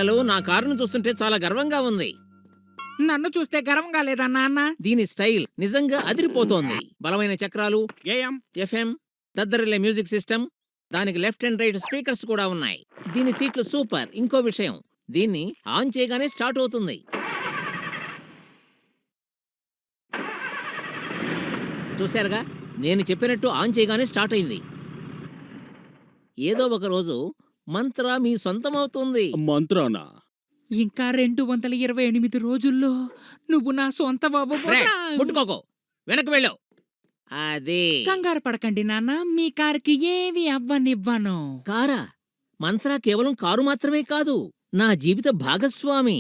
పిల్లలు, నా కారును చూస్తుంటే చాలా గర్వంగా ఉంది. నన్ను చూస్తే గర్వంగా లేదా నాన్న? దీని స్టైల్ నిజంగా అదిరిపోతోంది. బలమైన చక్రాలు, ఏఎం ఎఫ్ఎం, దద్దరిల్లే మ్యూజిక్ సిస్టమ్, దానికి లెఫ్ట్ అండ్ రైట్ స్పీకర్స్ కూడా ఉన్నాయి. దీని సీట్లు సూపర్. ఇంకో విషయం, దీన్ని ఆన్ చేయగానే స్టార్ట్ అవుతుంది. చూశారుగా, నేను చెప్పినట్టు ఆన్ చేయగానే స్టార్ట్ అయింది. ఏదో ఒక రోజు మంత్ర మీ సొంతమవుతుంది. మంత్రానా? ఇంకా 228 రోజుల్లో నువ్వు నా సొంత రేయ్, ముట్టుకోకో, వెనక్కి వెళ్ళావు. అదే కంగారు పడకండి నాన్న, మీ కారుకి ఏవి అవ్వనివ్వను. కారా? మంత్ర కేవలం కారు మాత్రమే కాదు, నా జీవిత భాగస్వామి.